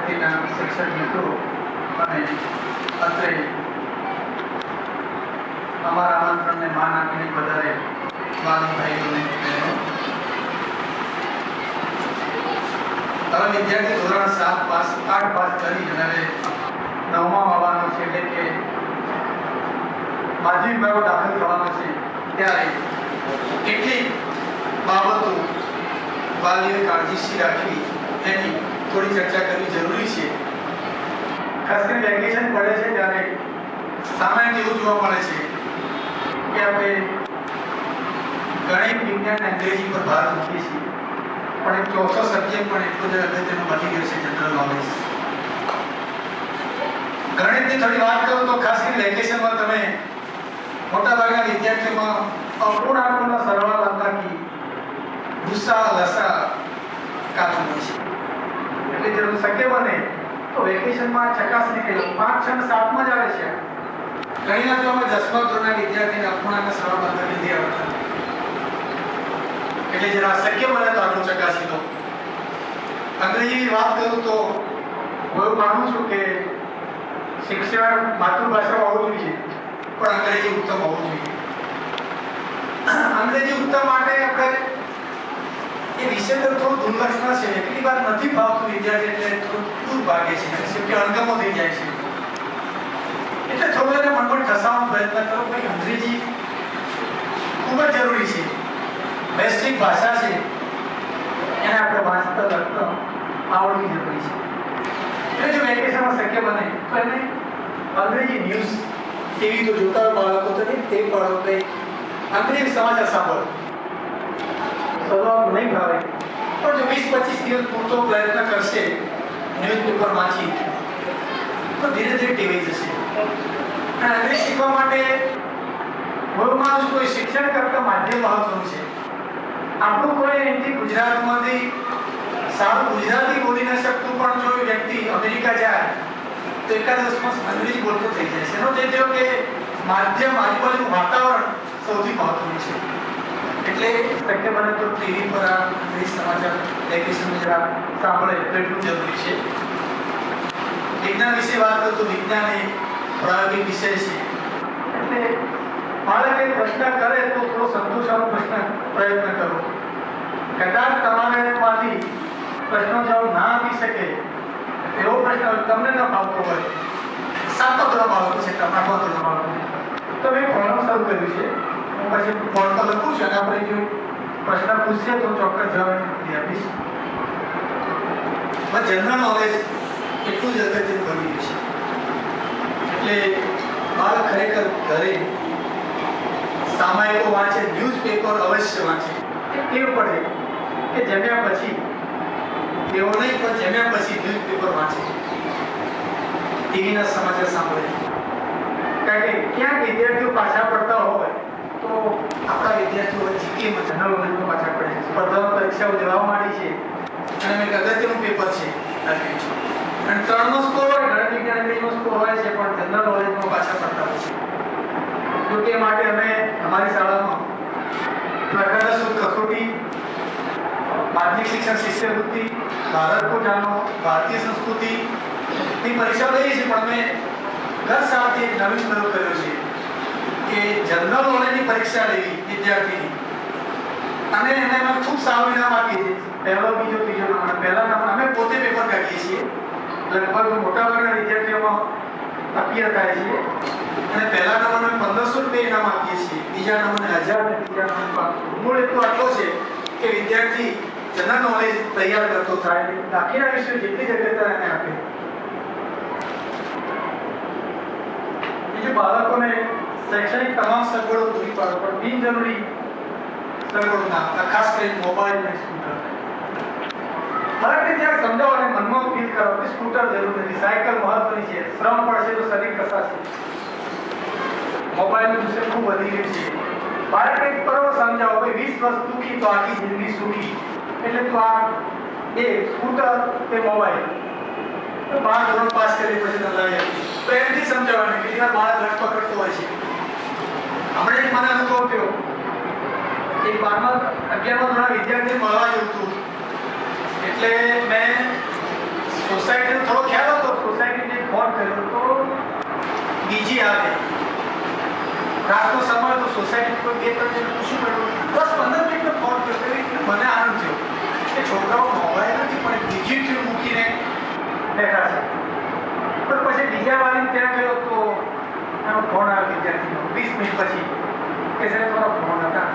વિદ્યાર્થીના શિક્ષક મિત્રો અને અત્રે અમારા આમંત્રણને માન આપીને વધારે વાલી ભાઈઓને બહેનો, હવે વિદ્યાર્થી ધોરણ 7 પાસ 8 પાસ કરી અને હવે 9માં આવવાનો છે, એટલે કે માધ્યમિક વિભાગમાં દાખલ થવાનો છે, ત્યારે કેટલીક બાબતો વાલીઓએ કાળજી રાખવી એની થોડી ચર્ચા કરવી જરૂરી છે. ખાસ કરીને વેકેશન પડે છે ત્યારે સામાન્ય એવું જોવા મળે છે કે આપણે ગણિત, વિજ્ઞાન, અંગ્રેજી પર ભાર મૂકીએ છીએ, પણ એક ચોથો સબ્જેક્ટ પણ એટલો જ અગત્યનો બની ગયો છે, જનરલ નોલેજ. ગણિતની થોડી વાત કરું તો ખાસ કરીને વેકેશનમાં તમે મોટાભાગના વિદ્યાર્થીઓમાં અપૂર્ણાંકોના સરવાળા બાદબાકી, ગુસા, લસા કાચું હોય છે, એટલે જો શક્ય બને તો વેકેશનમાં ચકાસણી કરી 5, 6, 7માં જ આવે છે. ઘણી વાર તો અમે 10મા ધોરણના વિદ્યાર્થીને અપૂર્ણાંકના સરવાળા બાદબાકી નથી આવડતા, એટલે જરા શક્ય બને તો આગળ ચકાસી દો. અંગ્રેજીની વાત કરું તો હું એવું માનું છું કે શિક્ષણ માતૃભાષામાં હોવું જોઈએ, પણ અંગ્રેજી ઉત્તમ હોવું જોઈએ. અંગ્રેજી ઉત્તમ માટે આપણે એ વિષય તો થોડું દુર્લક્ષણ છે, એટલી વાર નથી ભાવતું વિદ્યાર્થી, એટલે થોડું દૂર ભાગે છે, કે અણગમો થઈ જાય છે. એટલે થોડું એને મનમાં ઠસાવવાનો પ્રયત્ન કરો. ભાઈ અંગ્રેજી ખૂબ જ જરૂરી છે, વૈશ્વિક ભાષા છે, એને આપણે વાંચતા લખતા આવડવી જરૂરી છે. એટલે જો વેકેશનમાં શક્ય બને તો એને અંગ્રેજી ન્યૂઝ ટીવી તો જોતા હોય બાળકો, તો તે બાળકો અંગ્રેજી સમાચાર સાંભળો. નહીં ભાવે પણ જો 20-25 દિવસ પૂરતો પ્રયત્ન કરશે ન્યૂઝપેપર વાંચી, તો ધીરે ધીરે ટેવાઈ જશે. અને અંગ્રેજી શીખવા માટે હું માનું છું કોઈ શિક્ષણ કરતા માધ્યમ મહત્વનું છે. આપણું કોઈ એમથી ગુજરાતમાંથી સારું ગુજરાતી બોલી ન શકતું, પણ જો વ્યક્તિ અમેરિકા જાય તો એકાદ વર્ષમાં અંગ્રેજી બોલતો થઈ જાય છે. એનો તે થયો કે માધ્યમ, આજુબાજુનું વાતાવરણ સૌથી મહત્વનું છે. એટલે શક્ય બને તો ટીવી પર આ અંગ્રેજી સમાચાર વેકેશનમાં જરા સાંભળે તો એટલું જરૂરી છે. વિજ્ઞાન વિશે વાત કરું તો વિજ્ઞાન એ પ્રાયોગિક વિષય છે, એટલે બાળક એક પ્રશ્ન કરે તો થોડો સંતોષાનો પ્રયત્ન કરો. કદાચ તમારામાંથી પ્રશ્નો જવાબ ના આપી શકે એવો પ્રશ્ન તમને ન ભાવતો હોય, 7મા ધોરણના બાળકો છે, 8મા ધોરણના બાળકો છે, તો મેં ફોરમ શરૂ કર્યું છે. હું પછી ફોન પર લખું છું અને આપણે જો પ્રશ્ન પૂછશે તો ચોક્કસ જવાબ આપીશ. જનરલ નોલેજ એટલું જ અગત્યનું બની ગયું છે, એટલે બાળક ખરેખર ઘરે સામાયિકો વાંચે, ન્યૂઝપેપર અવશ્ય વાંચે. એ ટેવ પડે કે જમ્યા પછી, તેઓ નહીં પણ જમ્યા પછી ન્યૂઝપેપર વાંચે, ટીવીના સમાચાર સાંભળે. કારણ કે ક્યાંક વિદ્યાર્થીઓ પાછા પડતા હોય તો આપણા વિદ્યાર્થીઓ જીકેમાં જનરલ નોલેજમાં પાછા પડે છે. સ્પર્ધાત્મક પરીક્ષાઓ દેવા માંડી છે અને એક અગત્યનું પેપર છે અને 3નો સ્કોર હોય, ગણિત, વિજ્ઞાન, અંગ્રેજીનો સ્કોર હોય છે, પણ જનરલ નોલેજમાં પાછા પડતા હોય છે. તો તે માટે અમે અમારી શાળામાં પ્રખંડ શુદ્ધ કસોટી, માધ્યમિક શિક્ષણ શિષ્યવૃત્તિ, ભારત કો જાણો, ભારતીય સંસ્કૃતિ ની પરીક્ષા લઈએ છીએ. પણ અમે ગત સાલથી એક નવીન પ્રયોગ કર્યો છે કે જનરલ નોલેજની પરીક્ષા લેવી વિદ્યાર્થીની, અને એને અમે ખૂબ સારું ઇનામ આપીએ છીએ. પહેલો, બીજો, ત્રીજો નંબર. પહેલા નંબર અમે પોતે પેપર કાઢીએ છીએ, લગભગ મોટાભાગના વિદ્યાર્થીઓમાં અપીયર થાય છે, અને પહેલા નંબરને 1500 રૂપિયા ઇનામ આપીએ છીએ, બીજા નંબરને 1000 અને ત્રીજા નંબરને 500. મૂળ એટલો આટલો છે કે વિદ્યાર્થી જનરલ નોલેજ તૈયાર કરતો થાય, બાકીના વિષયો જેટલી જગ્યા એને આપે. બીજું, બાળકોને શૈક્ષણિક તમામ સગવડો પૂરી પાડો, પણ બિનજરૂરી સગવડો ના, ખાસ કરીને મોબાઈલ અને સ્કૂટર. બાળકને જ્યાં સમજાવો અને મનમાં ફીલ કરો કે સ્કૂટર જરૂર નથી, સાયકલ મહત્વની છે, શ્રમ પડશે તો શરીર કસાશે, મોબાઈલનું દૂષણ ખૂબ વધી રહ્યું છે. બાળકને બરોબર સમજાવો કે 20 વર્ષ દુઃખી તો આખી જિંદગી સુખી, એટલે તો આ એ સ્કૂટર કે મોબાઈલ તો 12 ધોરણ પાસ કરી પછી લગાવી તો એમથી સમજાવવાનું. કેટલી વાર બાળક લટ પકડતો હોય છે. હમણાં એક મને અનુભવ થયો, એક 12મા 11મા ધોરણના વિદ્યાર્થીને મળવા જવું હતું, એટલે મેં સોસાયટીનો થોડો ખ્યાલ હતો. સોસાયટીને ફોન કર્યો તો બીજી આવે રાતનો સમય તો સોસાયટી કોઈ બે ત્રણ જણ પૂછ્યું પડ્યું 10-15 મિનિટનો ફોન કર્યો એટલે મને આનંદ થયો કે છોકરાઓ મોબાઈલ નથી પણ બીજી ટ્યુન મૂકીને બેઠા છે. પણ પછી બીજા વાળીને ત્યાં ગયો તો એનો ફોન આવ્યો વિદ્યાર્થીનો 20 મિનિટ પછી કે સાહેબ તમારા ફોન હતા.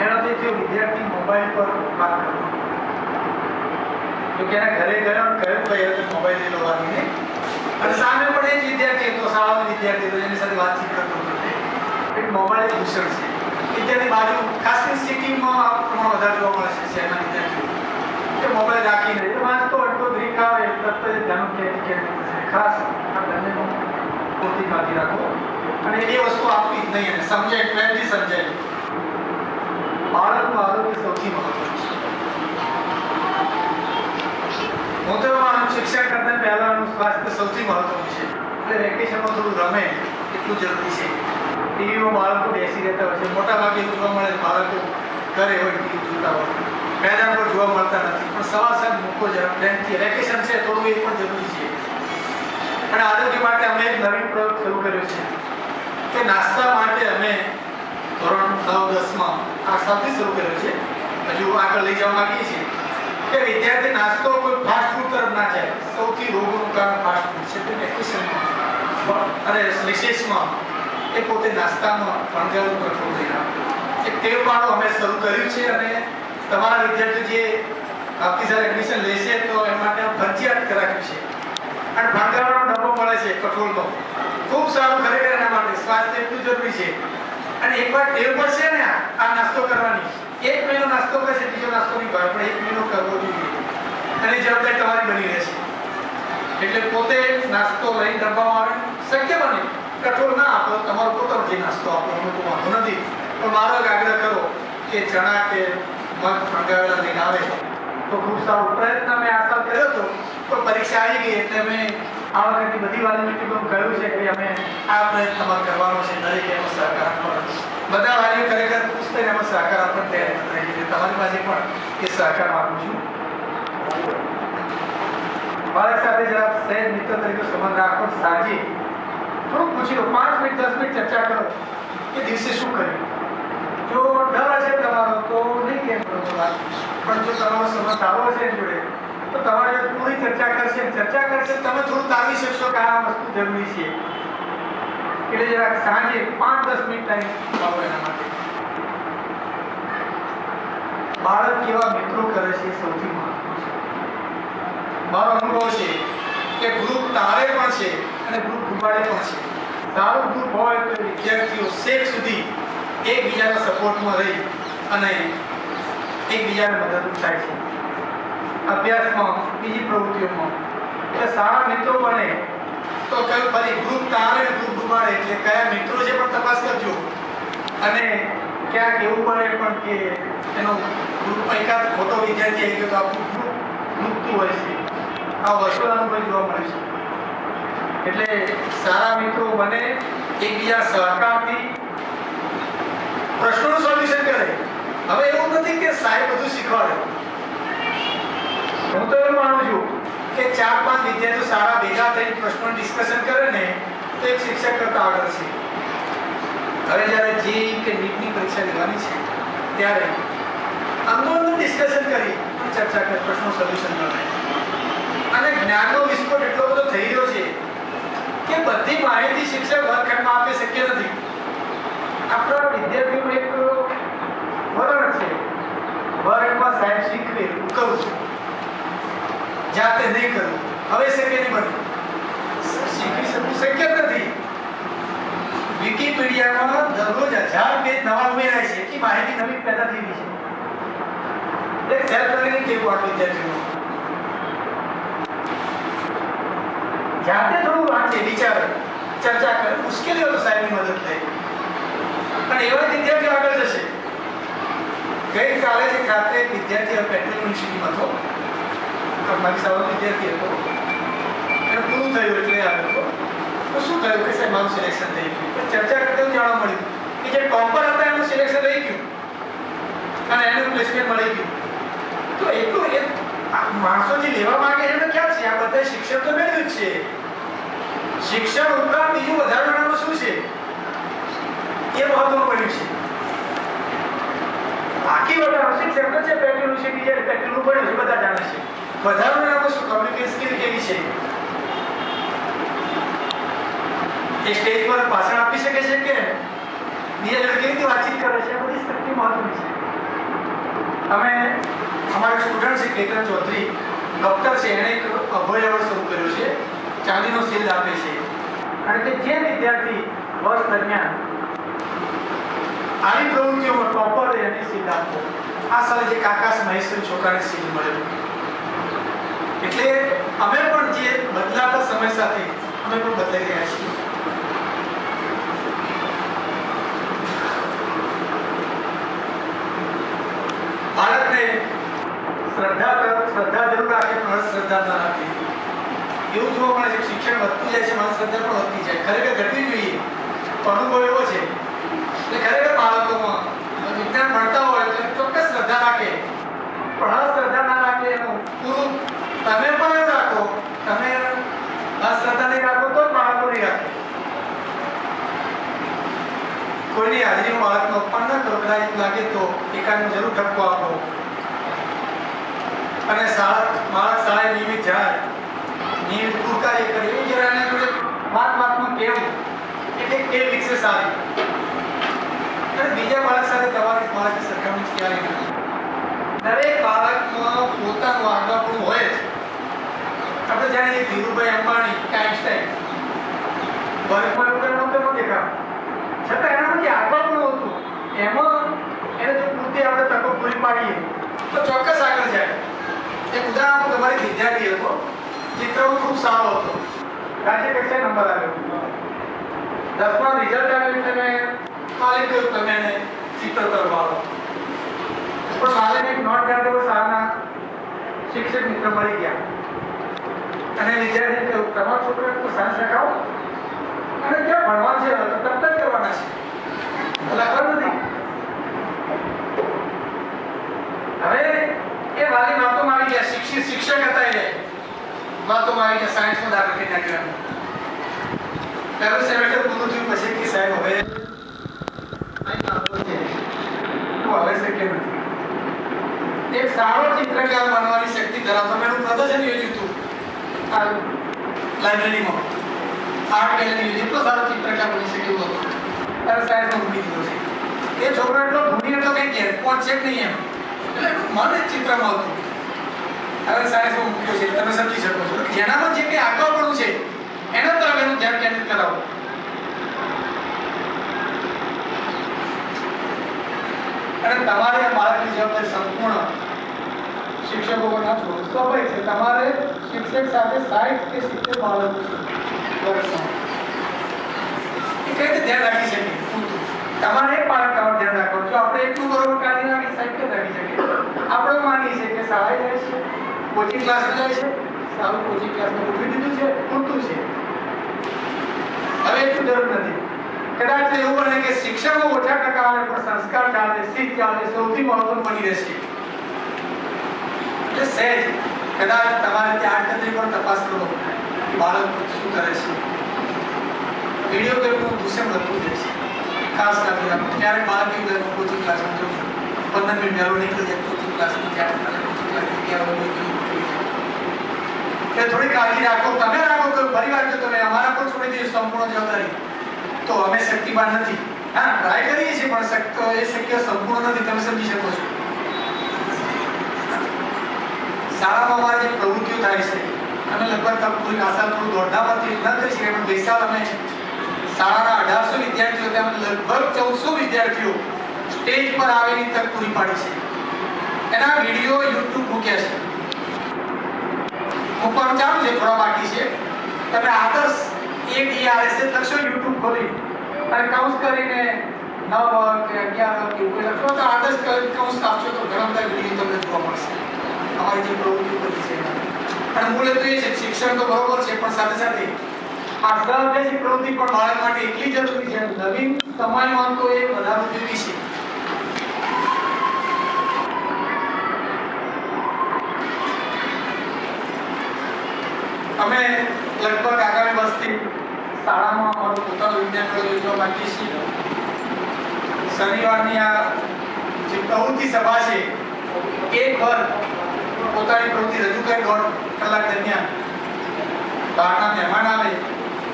એનાથી થયો વિદ્યાર્થી મોબાઈલ પર વાત કરતો તો કે એના ઘરે ગયો અને કહ્યું ભાઈ હવે મોબાઈલ લઈ લો વાળીને અને સામે પણ એ જ વિદ્યાર્થી હતો શાળાનો વિદ્યાર્થી હતો એની સાથે વાતચીત કરતો હતો. એક મોબાઈલ દૂષણ છે. વિદ્યાર્થી બાજુ ખાસ કરીને સિટીમાં આ પ્રમાણ વધારે જોવા મળે છે શહેરના વિદ્યાર્થીઓ કે મોબાઈલ રાખીને વાંચતો અડધો બ્રેક આવે તરત જ ધ્યાન ક્યાંથી ખાસ આ બંનેનું પોતી બાકી રાખો અને એ વસ્તુ આપવી જ નહીં અને સમજાય પ્રેમથી સમજાય. બાળકનું આરોગ્ય સૌથી મહત્વનું છે. હું તો શિક્ષણ કરતા પહેલાનું સ્વાસ્થ્ય સૌથી મહત્વનું છે. એટલે વેકેશનમાં થોડું રમે એટલું જરૂરી છે. ટીવીમાં બાળકો બેસી રહેતા હોય છે. મોટા ભાગે એવું જોવા મળે બાળકો ઘરે હોય ટીવી જોતા હોય મેદાન પર જોવા મળતા નથી. પણ સવાર સાંજ મૂકો જરા પ્રેમથી. વેકેશન છે થોડું એ પણ જરૂરી છે. અને આરોગ્ય માટે અમે એક નવીન પ્રયોગ શરૂ કર્યો છે કે નાસ્તા માટે અમે ધોરણ 9-10માં આ સાથે શરૂ કર્યો છે. હજુ આગળ લઈ જવા માંગીએ છીએ કે વિદ્યાર્થી નાસ્તો કોઈ ફાસ્ટ ફૂડ તરફ ના જાય. સૌથી રોગોનું કારણ ફાસ્ટ ફૂડ છે. તે વેકેશનમાં અને રિસેસમાં એ પોતે નાસ્તામાં ભણતરનું કઠોળ લઈને આવે. એક ટેવ પાડો અમે શરૂ કર્યું છે અને તમારા વિદ્યાર્થીઓ જે આવતી સાલ એડમિશન લેશે તો એ માટે ફરજિયાત કરાવ્યું છે. અને ભણતરનો ડબ્બો મળે છે કઠોળનો. ખૂબ સારું ખરેખર એના માટે સ્વાસ્થ્ય એટલું જરૂરી છે. અને એકવાર ટેવ પડશે ને આ નાસ્તો કરવાની 1 મહિનો નાસ્તો કરશે બીજો નાસ્તો નહીં ભાવે પણ 1 મહિનો કરવો જોઈએ અને જવાબદારી તમારી બની રહેશે. એટલે પોતે નાસ્તો લઈને ડબ્બામાં આવે શક્ય બને કઠોળ ના આપો તમારો પોતાનો જે નાસ્તો આપો એનો તો વાંધો નથી. પણ મારો આગ્રહ કરો કે ચણા કે મગ ફણગાવેલા લઈને આવે તો ખૂબ સારો પ્રયત્ન મેં આ સાલ કર્યો હતો. તો પરીક્ષા આવી ગઈ એટલે મેં આ વખતે બધી વાલીઓને કહ્યું છે કે અમે આ પ્રયત્ન કરવાનો છે. દરેક એનો સહકાર આપવાનો. બધા વાલીઓ ખરેખર પૂછતે એમાં સહકાર આપવાની તૈયારી નથી. તમારી પાસે પણ એ સહકાર આપું છું. બાળક સાથે જરા સહેજ મિત્ર તરીકે સંબંધ રાખો. સાંજે થોડુંક પૂછી લો 5 મિનિટ 10 મિનિટ ચર્ચા કરો કે દિવસે શું કર્યું. જો ડર હશે તમારો તો નહીં કેમ કરો છો વાત. પણ જો તમારો સંબંધ સારો હશે એની જોડે તો તમારી જોડે પૂરી ચર્ચા કરશે તમે થોડું તારવી શકશો કે આ વસ્તુ જરૂરી છે. એટલે જરાક સાંજે 5-10 મિનિટ ટાઈમ આપો એના માટે. બાળક કેવા મિત્રો કરે છે સૌથી મહત્વનું છે. મારો અનુભવ છે કે ગ્રુપ તારે પણ છે અને ગ્રુપ ડૂબાડે પણ છે. સારું ગ્રુપ હોય તો વિદ્યાર્થીઓ શેક સુધી એકબીજાના સપોર્ટમાં રહી અને એકબીજાને મદદરૂપ થાય છે. અભ્યાસમાં બીજી પ્રવૃત્તિઓમાં એટલે સારા મિત્રો બને તો કયું ફરી ગ્રુપ તારે ગ્રુપ ડૂબાડે એટલે કયા મિત્રો છે પણ તપાસ કરજો. અને ક્યાંક એવું બને પણ કે એનો ગ્રુપમાં એકાદ ખોટો વિદ્યાર્થી આવી ગયો તો આખું ગ્રુપ ડૂબતું હોય છે. આ વર્ષોનો અનુભવ જોવા મળે છે. એટલે સારા મિત્રો બને એકબીજા સહકારથી પ્રશ્નોનું સોલ્યુશન કરે. હવે એવું નથી કે સાહેબ બધું શીખવાડે. હું તો એવું માનું છું કે 4-5 વિદ્યાર્થીઓ સારા ભેગા થઈને પ્રશ્નો ડિસ્કશન કરે ને તો એક શિક્ષક કરતા આગળ છે. હવે જ્યારે જેઈ કે નીટની પરીક્ષા લેવાની છે ત્યારે અંદર ડિસ્કશન કરી ચર્ચા કરી પ્રશ્નો સોલ્યુશન કરે. અને જ્ઞાનનો વિસ્ફોટ એટલો બધો થઈ રહ્યો છે કે બધી માહિતી શિક્ષક વર્ગખંડમાં આપી શક્ય નથી. આપણા વિદ્યાર્થીઓનું એક વલણ છે વર્ગમાં સાહેબ શીખવે કરું છું જાતે નહીં કરું. હવે શક્ય નહીં બને. શીખવી શકવું શક્ય નથી. વિકીપીડિયામાં દરરોજ 1000 પેજ નવા ઉમેરાય છે. એટલી માહિતી નવી પેદા થઈ ગઈ છે. એક સેલ્ફ લર્નિંગ ટેવ પાડો વિદ્યાર્થીઓ. જાતે થોડું વાંચે વિચારે ચર્ચા કરે મુશ્કેલી હોય તો સાહેબની મદદ થાય. પણ એવા વિદ્યાર્થીઓ આગળ જશે. ગઈકાલે જે ખાતે વિદ્યાર્થી પેટ્રોલ યુનિવર્સિટીમાં હતો મારી સાહેબ વિદ્યાર્થી હતો એને પૂરું થયું એટલે આવ્યો હતો. તો શું થયું કે સાહેબ મારું સિલેક્શન થઈ ગયું. ચર્ચા કરતા જાણવા મળ્યું કે જે ટોપર હતા એનું સિલેક્શન થઈ ગયું અને એનું પ્લેસમેન્ટ મળી ગયું. તો એટલું એ માણસો જે લેવા માંગે એને ખ્યાલ છે આ આપણે શિક્ષણ તો મેળવ્યું જ છે. શિક્ષણ ઉપરાંત બીજું વધારવાનું શું છે એ મહત્વનું પડ્યું છે. બાકી વધારો શિક્ષણ તો છે, પેટ્રોલ છે, ડીઝલ પેટ્રોલ પડ્યું છે, બધા જાણે છે. વધારવાનું શું કમ્યુનિકેશન સ્કિલ કેવી છે, એ સ્ટેજ પર ભાષણ આપી શકે છે કે બીજા જોડે કેવી રીતે વાતચીત કરે છે, બધી શક્તિ મહત્વની છે. અમે અમારા સ્ટુડન્ટ છે કેતન ચૌધરી ડોક્ટર છે, એણે એક અભય એવોર્ડ શરૂ કર્યો છે, ચાંદીનો શિલ્ડ આપે છે. અને કે જે વિદ્યાર્થી વર્ષ દરમિયાન આવી પ્રવૃત્તિઓમાં ટોપર એને શિલ્ડ આપો. આ સાલે જે આકાશ મહેશ્વરી છોકરાને શિલ્ડ મળેલું. એટલે અમે પણ જે બદલાતા સમય સાથે અમે પણ બદલાઈ રહ્યા છીએ. બાળકને શ્રદ્ધા જરૂર રાખે પણ અંધશ્રદ્ધા ન રાખે. એવું જોવા મળે છે શિક્ષણ વધતું જાય છે, અંધશ્રદ્ધા પણ વધતી જાય. ખરેખર ઘટવી જોઈએ. અનુભવ એવો છે એટલે ખરેખર બાળકોમાં વિજ્ઞાન ભણતા હોય તો ચોક્કસ શ્રદ્ધા રાખે, પણ અંધશ્રદ્ધા ના રાખે. એનું પૂરું તમે પણ એવું રાખો, તમે અંધશ્રદ્ધા નહીં રાખો તો બાળકો નહીં રાખે. કોઈની હાજરીમાં બાળકનો અપમાન ન કરો. કદાચ લાગે તો એકાદનો જરૂર ઠપકો આપો. અને બાળક શાળાએ નિયમિત જાય, નિયમિત કાર્ય કરે, એવું જરા એના જોડે વાતમાં કેવું એટલે કે વિકસે સારી. અને બીજા બાળક સાથે તમારી બાળકની સરખામણી ક્યારે ના. દરેક બાળકમાં પોતાનું આગળપણું હોય જ. આપણે જાણીએ ધીરુભાઈ અંબાણી કે આઈન્સ્ટાઈન વર્ગમાં એવું નહોતું દેખાવ, છતાં એનામાં જે આગળપણું હતું એમાં એને જો પૂરતી આપણે તકો પૂરી પાડીએ તો ચોક્કસ આગળ જાય. એક ઉદાહરણ તમારી વિદ્યાર્થી હતો, ચિત્રમાં ખૂબ સારો હતો, રાજ્ય કક્ષાએ નંબર આવ્યો. 10મા રિઝલ્ટ આવ્યું, તમે માલિક કહ્યું તમે એને ચિત્ર કરવાનો. પણ માલિક એક નોટ કાઢો, શાળાના શિક્ષક મિત્ર મળી ગયા અને વિદ્યાર્થી કહ્યું તમારા છોકરાને તો સાયન્સ રખાવો અને ક્યાં ભણવાનું છે તો તરત જ કરવાના છે, લખવાનું નથી. હવે એ વાલી વાતોમાં આવી ગયા. શિક્ષક હતા એ વાતોમાં આવી ગયા. સાયન્સમાં દાખલ કરી નાખ્યો. પહેલું સેમેસ્ટર પૂરું થયું પછી કે સાહેબ હવે શક્ય નથી. એક સારો ચિત્રકાર બનવાની શક્તિ ધરાવતો મેં પ્રદર્શન યોજ્યું હતું લાઇબ્રેરીમાં. આર્ટ ગેલેરી એટલો સારો ચિત્રકાર બની શકે એવું હતું. ત્યારે સાયન્સમાં મૂકી દીધો છે. એ છોકરો એટલો ભૂલી એટલો કંઈ ઘેર પહોંચે જ નહીં એમ, એટલે મન જ ચિત્રમાં હતું. હવે સાયન્સમાં મૂક્યો છે, તમે સમજી શકો છો. જેનામાં જે કંઈ આગળપણું છે એના તરફ એનું ધ્યાન કેન્દ્રિત કરાવો. અને તમારે બાળકની જવાબદારી સંપૂર્ણ શિક્ષકો પર ના છોડો. સ્વાભાવિક છે, તમારે શિક્ષક સાથે 60 કે 70 બાળકો છે વર્ષમાં. એ કઈ રીતે ધ્યાન રાખી શકે? તમારે એક બાળક તમારે ધ્યાન રાખવાનું. જો આપણે એટલું બરોબર કાઢી નાખી સાહેબ કે રાખી શકીએ. આપણે માનીએ છીએ કે શાળાએ જાય છે, કોચિંગ ક્લાસમાં જાય છે, સારું કોચિંગ ક્લાસમાં મૂકી દીધું છે, પૂરતું છે, હવે એટલું જરૂર નથી. કદાચ એવું બને કે શિક્ષણમાં ઓછા ટકા આવે પણ સંસ્કાર ચાલે, શિસ્ત ચાલે, સૌથી મહત્વનું બની રહેશે. એટલે સહેજ કદાચ તમારે ત્યાં આડકતરી પણ તપાસ કરો બાળક શું કરે છે. વિડીયો ગેમનું દૂષણ વધતું જાય છે. ખાસ કરીને ક્યારેક બાળક એવું કોચિંગ ક્લાસમાં જવું 15 મિનિટ વહેલો નીકળી જાય કોચિંગ ક્લાસમાં, ત્યારે કોચિંગ ક્લાસની એટલે થોડી કાળજી રાખો. તમે રાખો કે પરિવાર જો તમે અમારા પર છોડી દઈએ સંપૂર્ણ જવાબદારી તો અમે શક્તિમાન નથી. હા, ટ્રાય કરીએ છીએ પણ એ શક્ય સંપૂર્ણ નથી. તમે સમજી શકો છો. શાળામાં અમારે જે પ્રવૃત્તિઓ થાય છે અમે લગભગ પૂરી આશા થોડું દોડધામથી ન કરી શકીએ, પણ ગઈ સાલ અમે શાળાના 1800 વિદ્યાર્થીઓ તેમાં લગભગ 1400 વિદ્યાર્થીઓ સ્ટેજ પર આવેલી તક પૂરી પાડી છે. એના વિડીયો YouTube મૂક્યા છે. મૂકવાનું ચાલુ છે, થોડા બાકી છે. તમે આદર્શ ADRS લખશો YouTube ખોલી અને કાઉન્સ કરીને 9 કે 11 કે કોઈ લખશો તો આદર્શ કાઉન્સ આપશો તો ઘણા બધા વિડીયો તમને જોવા મળશે. અમારી જે પ્રવૃત્તિ બધી છે અને મૂળ હેતુ એ છે શિક્ષણ તો બરોબર છે પણ સાથે સાથે આ સહઅભ્યાસી પ્રવૃત્તિ પણ બાળક માટે એટલી જરૂરી છે. નવીન સમયમાં તો એ વધારે ઉપયોગી છે. અમે લગભગ આગામી વર્ષથી શાળામાં અમારું પોતાનું વિજ્ઞાન મેળો યોજવા માંગીએ છીએ. શનિવારની આ જે પ્રવૃત્તિ સભા છે એક વર્ગ પોતાની પ્રવૃત્તિ રજૂ કરે 1.5 કલાક દરમિયાન બહારના મહેમાન આવે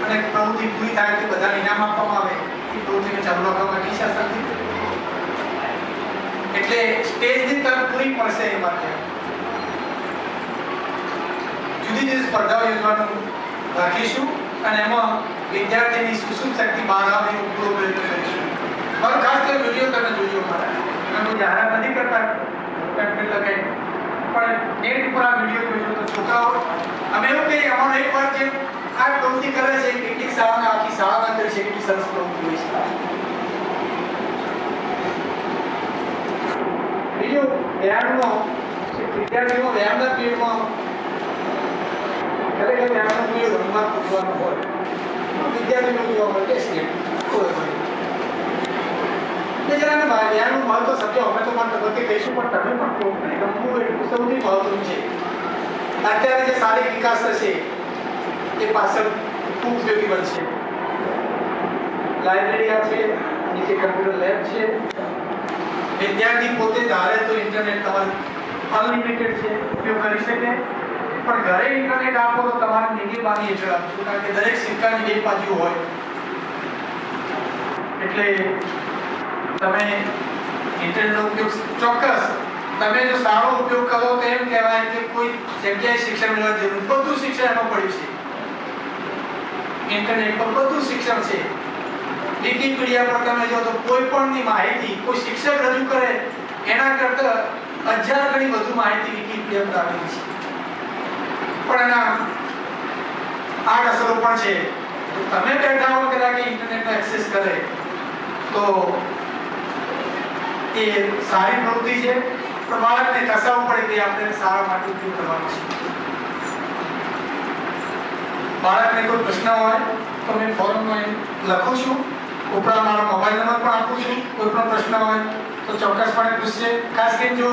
અને પ્રવૃત્તિ પૂરી થાય તો બધાને ઇનામ આપવામાં આવે. એ પ્રવૃત્તિને ચાલુ રાખવા માંગીએ છીએ સરથી. એટલે સ્ટેજની તક પૂરી પડશે એ માટે જુદી જુદી સ્પર્ધાઓ યોજવાનું રાખીશું અને એમાં વિદ્યાર્થીની સુસુપ્ત શક્તિ બહાર આવે એવો પૂરો પ્રયત્ન કરીશું. હવે ખાસ કરીને વિડીયો તમે જોજો મારા અમે જાહેરાત નથી કરતા પેમ્પલેટ લગાવી પણ નેટ ઉપર આ વિડીયો જોજો તો છોકરાઓ અમે એવું કહીએ અમારો એક વાર જે આ પ્રવૃત્તિ કરે છે કેટલીક શાળાના આખી શાળાના અંદર છે કેટલી સરસ પ્રવૃત્તિ હોય છે. બીજું વ્યાયામનો વિદ્યાર્થીઓ વ્યાયામના પીરિયડમાં ખરેખર વ્યાયામનો પીરિયડ રમવા કૂદવાનો હોય વિદ્યાર્થીઓ જોવા મળે છે જરા વ્યાયામનું મહત્વ સમજો. અમે તો માત્ર તબક્કે કહીશું પણ તમે પણ રમવું એટલું સૌથી મહત્વનું છે. અત્યારે જે શારીરિક વિકાસ થશે એ પાછળ ખૂબ ઉપયોગી બનશે. લાઇબ્રેરી છે, નીચે કમ્પ્યુટર લેબ છે. વિદ્યાર્થી પોતે ધારે તો ઇન્ટરનેટ તમારું અનલિમિટેડ છે, ઉપયોગ કરી શકે. પણ ઘરે ઇન્ટરનેટ આપો તો તમારે નિગેબાની હેઠળ આપજો કારણ કે દરેક સિક્કાની બે બાજુ હોય. એટલે તમે ઇન્ટરનેટનો ઉપયોગ ચોક્કસ તમે જો સારો ઉપયોગ કરો તો એમ કહેવાય કે કોઈ જગ્યાએ શિક્ષણ મેળવવાની જરૂર બધું શિક્ષણ એમાં પડ્યું છે. ઇન્ટરનેટ પર બધું શિક્ષણ છે. વિકીપીડિયા પર તમે જો તો કોઈ પણની માહિતી કોઈ શિક્ષક રજૂ કરે એના કરતાં 1000 ગણી વધુ માહિતી વિકીપીડિયા પર આપેલી છે. પણ એના આડઅસરો પણ છે. તમે બેઠા હો કદાચ ઇન્ટરનેટનો એક્સેસ કરે તો એ સારી પ્રવૃત્તિ છે પણ બાળકને કસાવવું પડે કે આપણે સારા માટે ઉપયોગ કરવાનો છે. બાળકને કોઈ પ્રશ્ન હોય તો મેં ફોરમમાં લખું છું. ઉપરા મારો મોબાઈલ નંબર પણ આપું છું. કોઈ પણ પ્રશ્ન હોય તો ચોક્કસપણે પૂછશે. ખાસ કરીને જો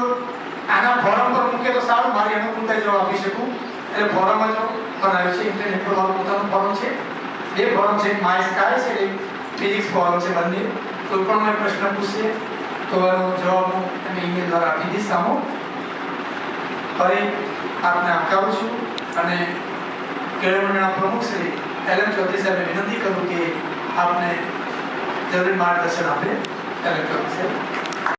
આના ફોરમ પર મૂકે તો સારું મારી અનુકૂળતા જવાબ આપી શકું. એટલે ફોરમ જ બનાવ્યું છે. ઇન્ટરનેટ પર મારું પોતાનું ફોરમ છે. બે ફોરમ છે, માય સ્કાય છે અને ફિઝિક્સ ફોરમ છે. બંને કોઈ પણ મને પ્રશ્ન પૂછશે તો એનો જવાબ હું એને ઈમેલ દ્વારા આપી દઈશ સામો. ફરી આપને આવકારું છું અને કેળવણીના પ્રમુખ શ્રી LM ચૌધરી સાહેબને વિનંતી કરું કે આપને જરૂરી માર્ગદર્શન આપે. LM ચૌધરી સાહેબ.